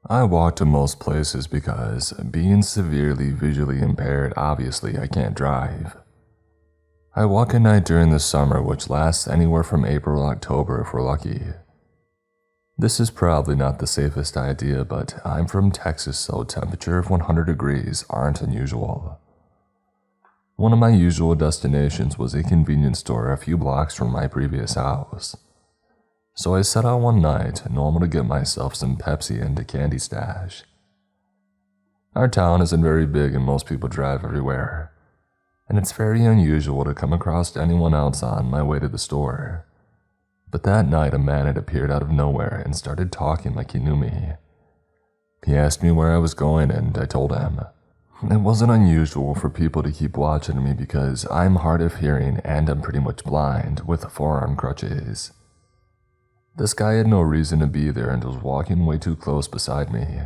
I walk to most places because, being severely visually impaired, obviously I can't drive. I walk at night during the summer, which lasts anywhere from April to October if we're lucky. This is probably not the safest idea, but I'm from Texas, so temperature of 100 degrees aren't unusual. One of my usual destinations was a convenience store a few blocks from my previous house. So I set out one night, normal to get myself some Pepsi and a candy stash. Our town isn't very big and most people drive everywhere, and it's very unusual to come across anyone else on my way to the store. But that night a man had appeared out of nowhere and started talking like he knew me. He asked me where I was going and I told him. It wasn't unusual for people to keep watching me because I'm hard of hearing and I'm pretty much blind with forearm crutches. This guy had no reason to be there and was walking way too close beside me.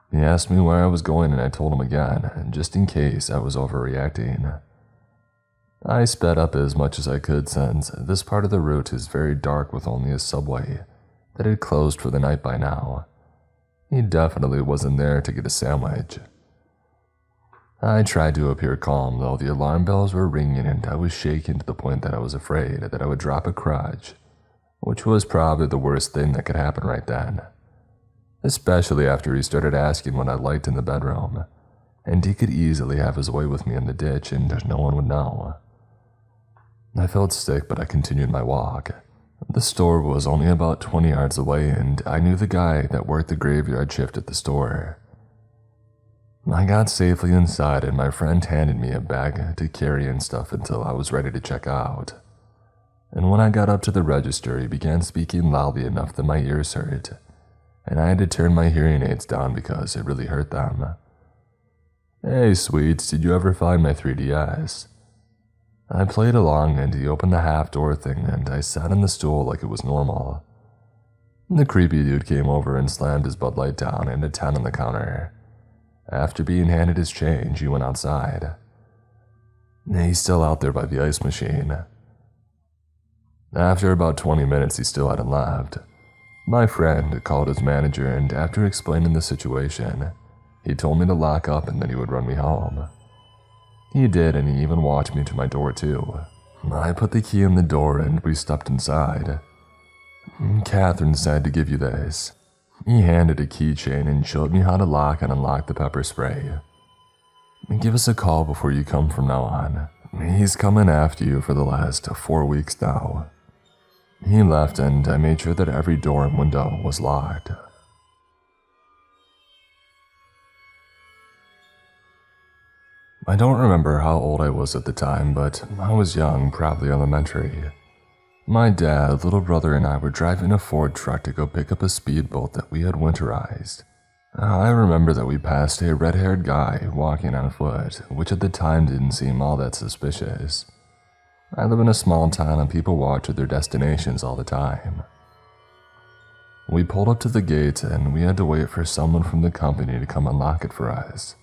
He asked me where I was going and I told him again, just in case I was overreacting. I sped up as much as I could since this part of the route is very dark with only a subway that had closed for the night by now. He definitely wasn't there to get a sandwich. I tried to appear calm though the alarm bells were ringing and I was shaken to the point that I was afraid that I would drop a crutch, which was probably the worst thing that could happen right then. Especially after he started asking what I liked in the bedroom, and he could easily have his way with me in the ditch and no one would know. I felt sick, but I continued my walk. The store was only about 20 yards away, and I knew the guy that worked the graveyard shift at the store. I got safely inside, and my friend handed me a bag to carry and stuff until I was ready to check out. And when I got up to the register, he began speaking loudly enough that my ears hurt, and I had to turn my hearing aids down because it really hurt them. "Hey, sweets, did you ever find my 3DS? I played along and he opened the half-door thing and I sat on the stool like it was normal. The creepy dude came over and slammed his Bud Light down and a 10 on the counter. After being handed his change, he went outside. He's still out there by the ice machine. After about 20 minutes, he still hadn't left. My friend called his manager and after explaining the situation, he told me to lock up and then he would run me home. He did, and he even walked me to my door too. I put the key in the door and we stepped inside. "Catherine said to give you this." He handed a keychain and showed me how to lock and unlock the pepper spray. "Give us a call before you come from now on. He's coming after you for the last 4 weeks now." He left and I made sure that every door and window was locked. I don't remember how old I was at the time, but I was young, probably elementary. My dad, little brother, and I were driving a Ford truck to go pick up a speedboat that we had winterized. I remember that we passed a red-haired guy walking on foot, which at the time didn't seem all that suspicious. I live in a small town and people walk to their destinations all the time. We pulled up to the gate and we had to wait for someone from the company to come unlock it for us.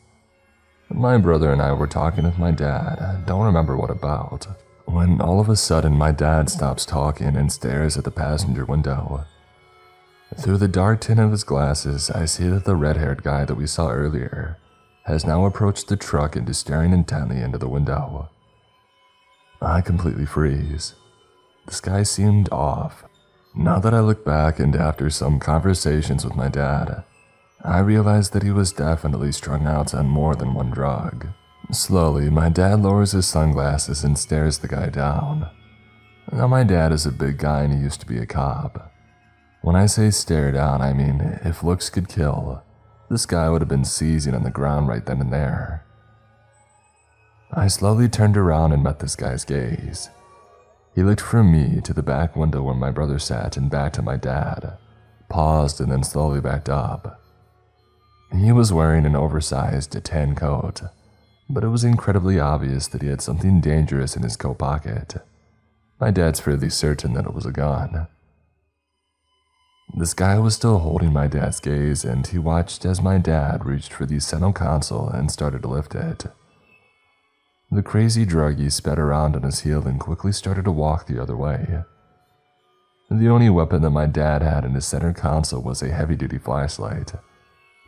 My brother and I were talking with my dad, I don't remember what about, when all of a sudden my dad stops talking and stares at the passenger window. Through the dark tint of his glasses, I see that the red-haired guy that we saw earlier has now approached the truck and is staring intently into the window. I completely freeze. This guy seemed off. Now that I look back and after some conversations with my dad, I realized that he was definitely strung out on more than one drug. Slowly, my dad lowers his sunglasses and stares the guy down. Now my dad is a big guy and he used to be a cop. When I say stare down, I mean if looks could kill, this guy would have been seizing on the ground right then and there. I slowly turned around and met this guy's gaze. He looked from me to the back window where my brother sat and back to my dad, paused and then slowly backed up. He was wearing an oversized tan coat, but it was incredibly obvious that he had something dangerous in his coat pocket. My dad's fairly certain that it was a gun. This guy was still holding my dad's gaze and he watched as my dad reached for the center console and started to lift it. The crazy druggie sped around on his heel and quickly started to walk the other way. The only weapon that my dad had in his center console was a heavy-duty flashlight,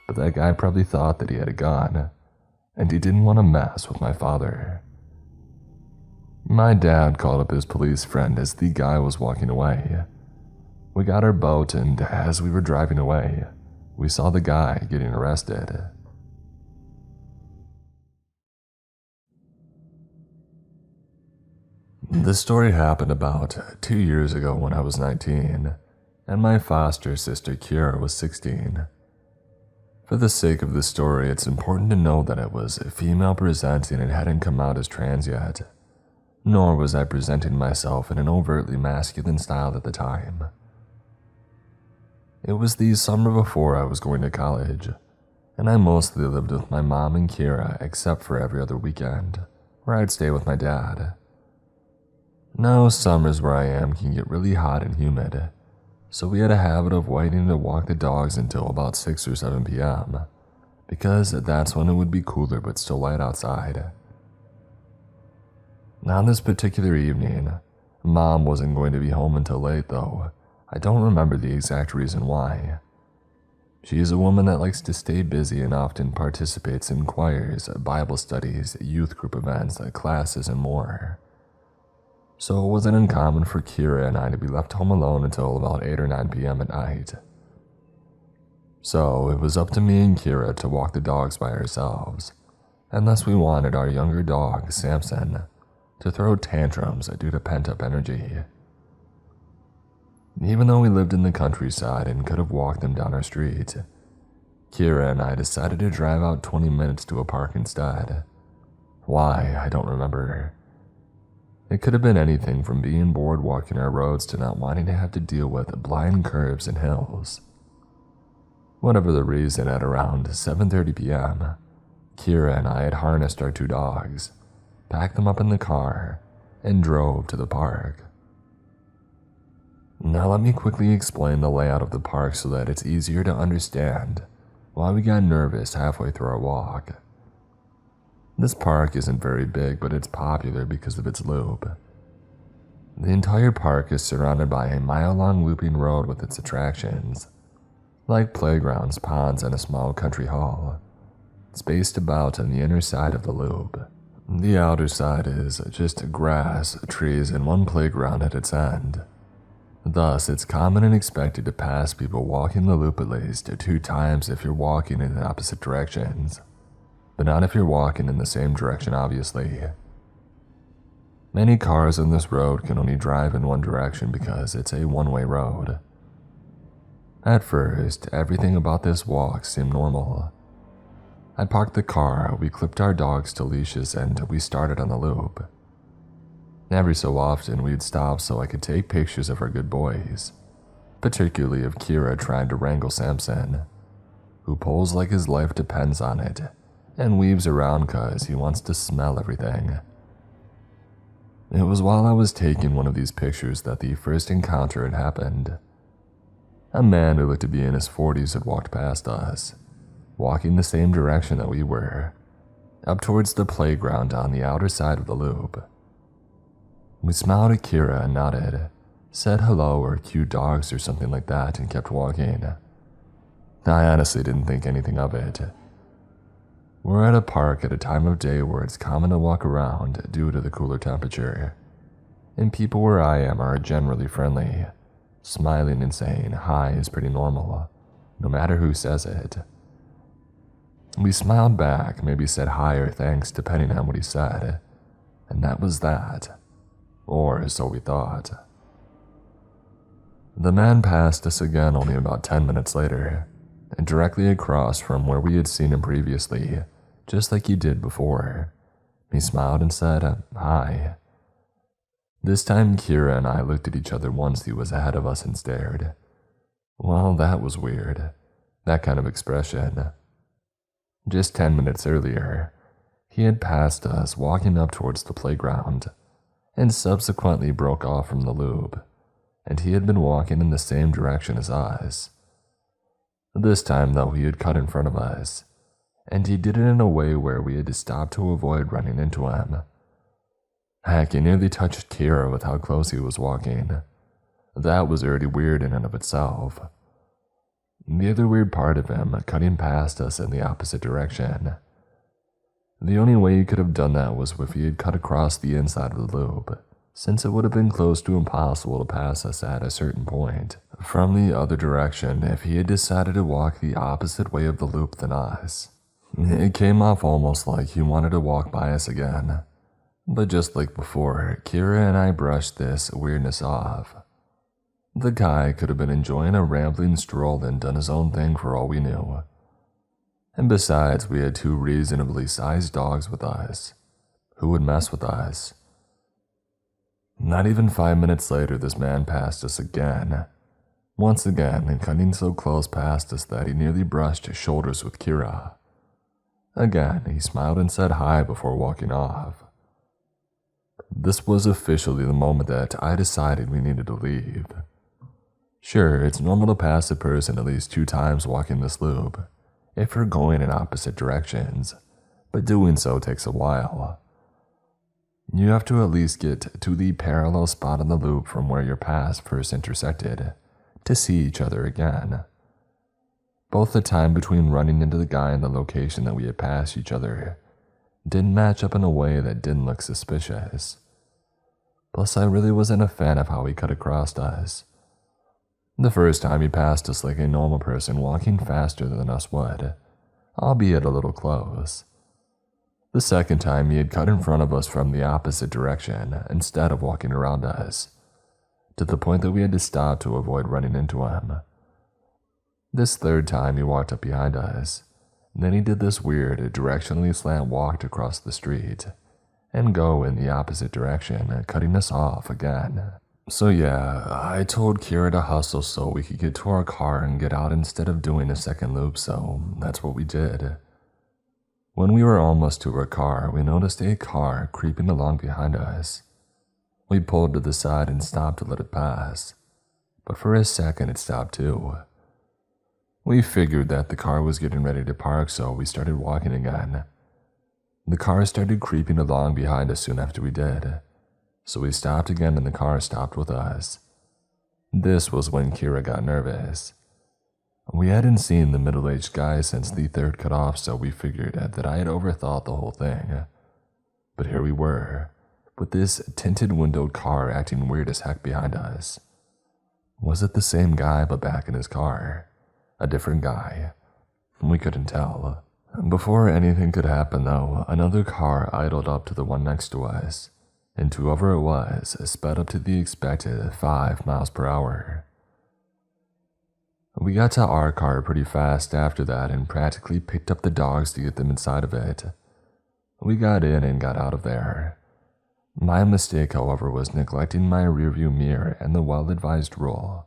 but that guy probably thought that he had a gun, and he didn't want to mess with my father. My dad called up his police friend as the guy was walking away. We got our boat, and as we were driving away, we saw the guy getting arrested. This story happened about 2 years ago when I was 19, and my foster sister Kira was 16. For the sake of the story, it's important to know that it was female presenting and hadn't come out as trans yet, nor was I presenting myself in an overtly masculine style at the time. It was the summer before I was going to college, and I mostly lived with my mom and Kira except for every other weekend, where I'd stay with my dad. Now, summers where I am can get really hot and humid, so we had a habit of waiting to walk the dogs until about 6 or 7 p.m., because that's when it would be cooler but still light outside. Now, this particular evening, Mom wasn't going to be home until late, though I don't remember the exact reason why. She is a woman that likes to stay busy and often participates in choirs, Bible studies, youth group events, classes, and more. So it wasn't uncommon for Kira and I to be left home alone until about 8 or 9 p.m. at night. So it was up to me and Kira to walk the dogs by ourselves, unless we wanted our younger dog, Samson, to throw tantrums due to pent-up energy. Even though we lived in the countryside and could have walked them down our street, Kira and I decided to drive out 20 minutes to a park instead. Why, I don't remember. It could have been anything from being bored walking our roads to not wanting to have to deal with blind curves and hills. Whatever the reason, at around 7:30 p.m., Kira and I had harnessed our 2 dogs, packed them up in the car, and drove to the park. Now let me quickly explain the layout of the park so that it's easier to understand why we got nervous halfway through our walk. This park isn't very big, but it's popular because of its loop. The entire park is surrounded by a mile-long looping road with its attractions, like playgrounds, ponds, and a small country hall, spaced about on the inner side of the loop. The outer side is just grass, trees, and one playground at its end. Thus, it's common and expected to pass people walking the loop at least 2 times if you're walking in opposite directions, but not if you're walking in the same direction, obviously. Many cars on this road can only drive in one direction because it's a one-way road. At first, everything about this walk seemed normal. I parked the car, we clipped our dogs to leashes, and we started on the loop. Every so often, we'd stop so I could take pictures of our good boys, particularly of Kira trying to wrangle Samson, who pulls like his life depends on it, and weaves around cause he wants to smell everything. It was while I was taking one of these pictures that the first encounter had happened. A man who looked to be in his 40s had walked past us, walking the same direction that we were, up towards the playground on the outer side of the loop. We smiled at Kira and nodded, said hello or cute dogs or something like that, and kept walking. I honestly didn't think anything of it. We're at a park at a time of day where it's common to walk around due to the cooler temperature, and people where I am are generally friendly. Smiling and saying hi is pretty normal, no matter who says it. We smiled back, maybe said hi or thanks depending on what he said, and that was that. Or so we thought. The man passed us again only about 10 minutes later, and directly across from where we had seen him previously, just like he did before. He smiled and said, hi. This time Kira and I looked at each other once he was ahead of us and stared. Well, that was weird, that kind of expression. Just 10 minutes earlier, he had passed us walking up towards the playground, and subsequently broke off from the loop, and he had been walking in the same direction as us. This time, though, he had cut in front of us, and he did it in a way where we had to stop to avoid running into him. Heck, he nearly touched Kira with how close he was walking. That was already weird in and of itself. The other weird part of him cutting past us in the opposite direction. The only way he could have done that was if he had cut across the inside of the loop, since it would have been close to impossible to pass us at a certain point from the other direction if he had decided to walk the opposite way of the loop than us. It came off almost like he wanted to walk by us again. But just like before, Kira and I brushed this weirdness off. The guy could have been enjoying a rambling stroll and done his own thing for all we knew. And besides, we had 2 reasonably sized dogs with us. Who would mess with us? Not even 5 minutes later, this man passed us again. Once again, and cutting so close past us that he nearly brushed shoulders with Kira. Again, he smiled and said hi before walking off. This was officially the moment that I decided we needed to leave. Sure, it's normal to pass a person at least 2 times walking this loop, if you're going in opposite directions, but doing so takes a while. You have to at least get to the parallel spot on the loop from where your paths first intersected to see each other again. Both the time between running into the guy and the location that we had passed each other didn't match up in a way that didn't look suspicious. Plus, I really wasn't a fan of how he cut across us. The first time he passed us like a normal person walking faster than us would, albeit a little close. The second time he had cut in front of us from the opposite direction instead of walking around us, to the point that we had to stop to avoid running into him. This third time he walked up behind us, then he did this weird directionally slant walk across the street and go in the opposite direction, cutting us off again. So yeah, I told Kira to hustle so we could get to our car and get out instead of doing a second loop, so that's what we did. When we were almost to our car, we noticed a car creeping along behind us. We pulled to the side and stopped to let it pass, but for a second it stopped too. We figured that the car was getting ready to park, so we started walking again. The car started creeping along behind us soon after we did, so we stopped again and the car stopped with us. This was when Kira got nervous. We hadn't seen the middle-aged guy since the third cutoff, so we figured that I had overthought the whole thing. But here we were, with this tinted-windowed car acting weird as heck behind us. Was it the same guy but back in his car? A different guy? We couldn't tell. Before anything could happen, though, another car idled up to the one next to us, and whoever it was sped up to the expected 5 miles per hour. We got to our car pretty fast after that and practically picked up the dogs to get them inside of it. We got in and got out of there. My mistake, however, was neglecting my rearview mirror and the well-advised rule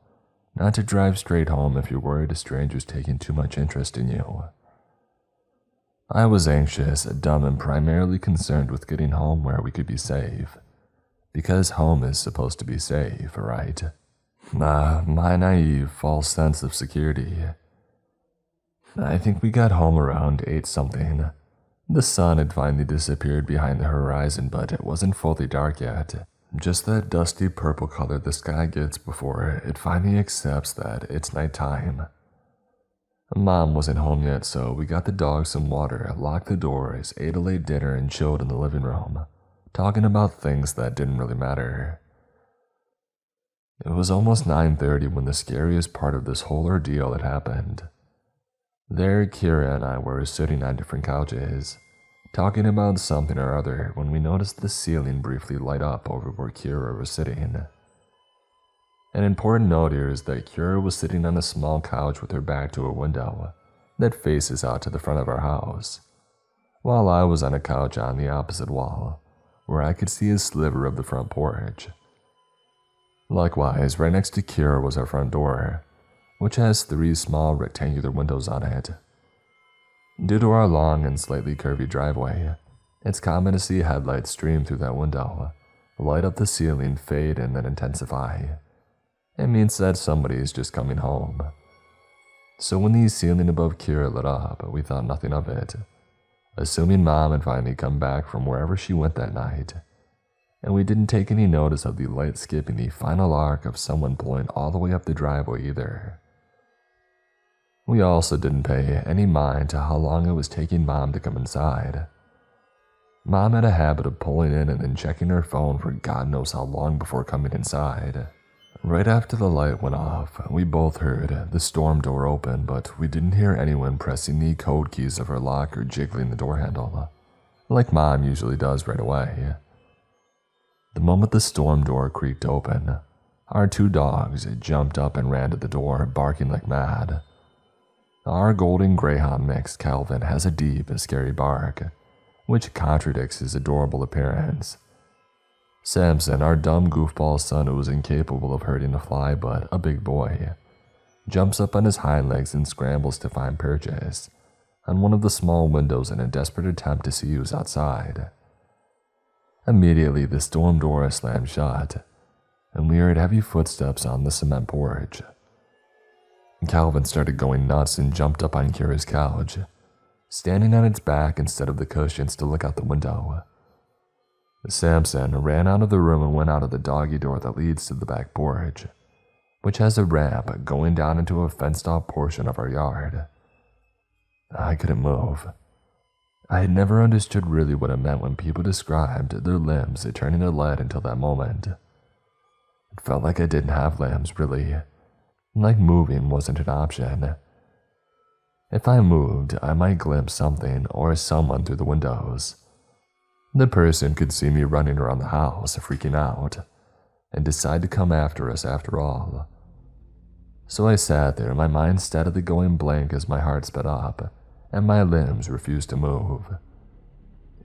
not to drive straight home if you're worried a stranger's taking too much interest in you. I was anxious, dumb, and primarily concerned with getting home where we could be safe. Because home is supposed to be safe, right? My naive, false sense of security. I think we got home around 8-something. The sun had finally disappeared behind the horizon, but it wasn't fully dark yet. Just that dusty purple color the sky gets before it finally accepts that it's nighttime. Mom wasn't home yet, so we got the dogs some water, locked the doors, ate a late dinner, and chilled in the living room, talking about things that didn't really matter. It was almost 9:30 when the scariest part of this whole ordeal had happened. There, Kira and I were sitting on different couches, talking about something or other when we noticed the ceiling briefly light up over where Kira was sitting. An important note here is that Kira was sitting on a small couch with her back to a window that faces out to the front of our house, while I was on a couch on the opposite wall, where I could see a sliver of the front porch. Likewise, right next to Kira was our front door, which has 3 small rectangular windows on it. Due to our long and slightly curvy driveway, it's common to see headlights stream through that window, light up the ceiling, fade, and then intensify. It means that somebody is just coming home. So when the ceiling above Kira lit up, we thought nothing of it, assuming Mom had finally come back from wherever she went that night. and we didn't take any notice of the light skipping the final arc of someone pulling all the way up the driveway either. We also didn't pay any mind to how long it was taking Mom to come inside. Mom had a habit of pulling in and then checking her phone for God knows how long before coming inside. Right after the light went off, we both heard the storm door open, but we didn't hear anyone pressing the code keys of her lock or jiggling the door handle, like Mom usually does right away. The moment the storm door creaked open, our 2 dogs jumped up and ran to the door, barking like mad. Our golden greyhound mix, Calvin, has a deep and scary bark, which contradicts his adorable appearance. Samson, our dumb goofball son who was incapable of hurting a fly but a big boy, jumps up on his hind legs and scrambles to find purchase on one of the small windows in a desperate attempt to see who's outside. Immediately, the storm door slammed shut, and we heard heavy footsteps on the cement porch. Calvin started going nuts and jumped up on Kira's couch, standing on its back instead of the cushions to look out the window. Samson ran out of the room and went out of the doggy door that leads to the back porch, which has a ramp going down into a fenced-off portion of our yard. I couldn't move. I had never understood really what it meant when people described their limbs turning to lead until that moment. It felt like I didn't have limbs, really. Like moving wasn't an option. If I moved, I might glimpse something or someone through the windows. The person could see me running around the house, freaking out, and decide to come after us after all. So I sat there, my mind steadily going blank as my heart sped up, and my limbs refused to move.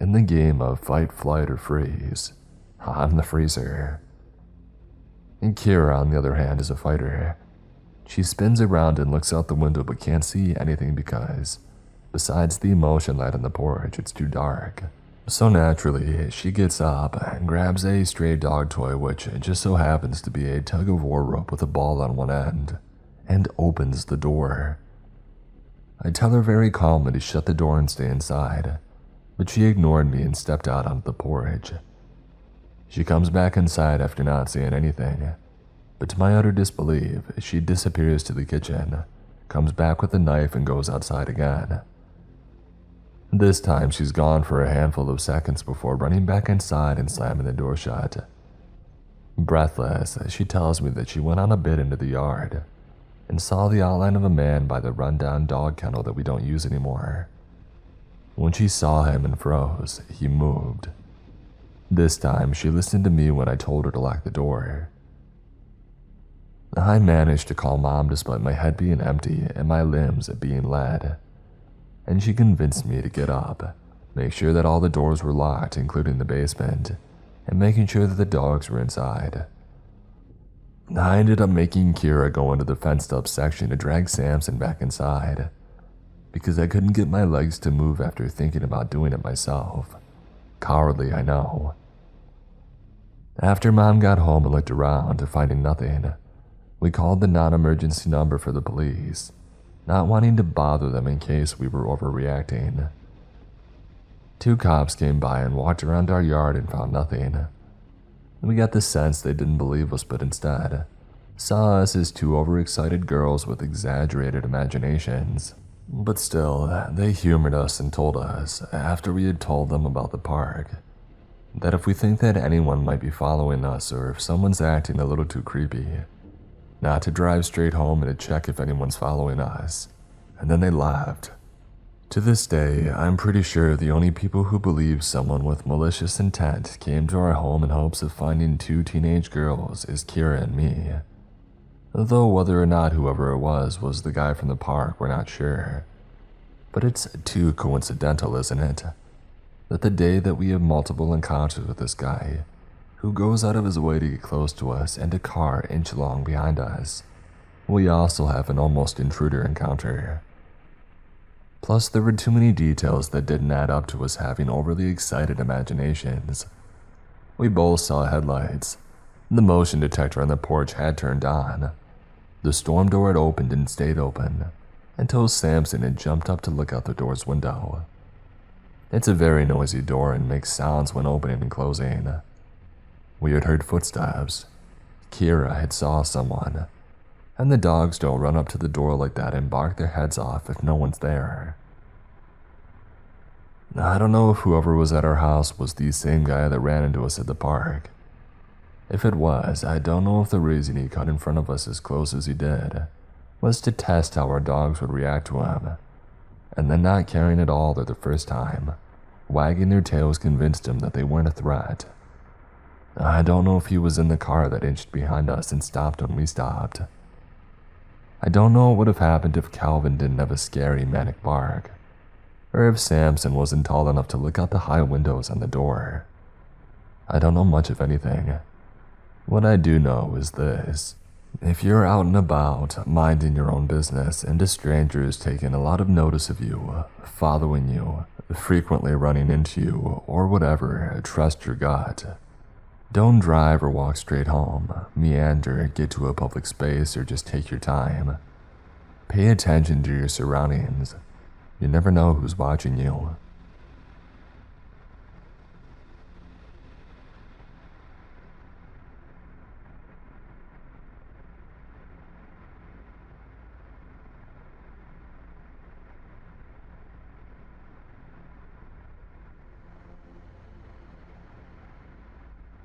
In the game of fight, flight, or freeze, I'm the freezer. And Kira, on the other hand, is a fighter. She spins around and looks out the window but can't see anything because, besides the emotion light on the porch, it's too dark. So naturally, she gets up and grabs a stray dog toy, which just so happens to be a tug-of-war rope with a ball on one end, and opens the door. I tell her very calmly to shut the door and stay inside, but she ignored me and stepped out onto the porch. She comes back inside after not saying anything, but to my utter disbelief, she disappears to the kitchen, comes back with a knife and goes outside again. This time she's gone for a handful of seconds before running back inside and slamming the door shut. Breathless, she tells me that she went on a bit into the yard and saw the outline of a man by the rundown dog kennel that we don't use anymore. When she saw him and froze, he moved. This time she listened to me when I told her to lock the door. I managed to call Mom despite my head being empty and my limbs being lead, and she convinced me to get up, make sure that all the doors were locked, including the basement, and making sure that the dogs were inside. I ended up making Kira go into the fenced-up section to drag Samson back inside, because I couldn't get my legs to move after thinking about doing it myself. Cowardly, I know. After Mom got home and looked around, finding nothing, we called the non-emergency number for the police, not wanting to bother them in case we were overreacting. 2 cops came by and walked around our yard and found nothing. We got the sense they didn't believe us but instead saw us as 2 overexcited girls with exaggerated imaginations. But still, they humored us and told us, after we had told them about the park, that if we think that anyone might be following us or if someone's acting a little too creepy, not to drive straight home and to check if anyone's following us. And then they laughed. To this day, I'm pretty sure the only people who believe someone with malicious intent came to our home in hopes of finding 2 teenage girls is Kira and me. Though whether or not whoever it was the guy from the park, we're not sure. But it's too coincidental, isn't it? That the day that we have multiple encounters with this guy, who goes out of his way to get close to us and a car inch-long behind us, we also have an almost intruder encounter. Plus, there were too many details that didn't add up to us having overly excited imaginations. We both saw headlights. The motion detector on the porch had turned on. The storm door had opened and stayed open until Samson had jumped up to look out the door's window. It's a very noisy door and makes sounds when opening and closing. We had heard footsteps. Kira had saw someone, and the dogs don't run up to the door like that and bark their heads off if no one's there. I don't know if whoever was at our house was the same guy that ran into us at the park. If it was, I don't know if the reason he cut in front of us as close as he did was to test how our dogs would react to him, and then not caring at all the first time, wagging their tails convinced him that they weren't a threat. I don't know if he was in the car that inched behind us and stopped when we stopped. I don't know what would have happened if Calvin didn't have a scary manic bark, or if Samson wasn't tall enough to look out the high windows on the door. I don't know much of anything. What I do know is this: if you're out and about, minding your own business, and a stranger is taking a lot of notice of you, following you, frequently running into you, or whatever, trust your gut. Don't drive or walk straight home, meander, get to a public space, or just take your time. Pay attention to your surroundings. You never know who's watching you.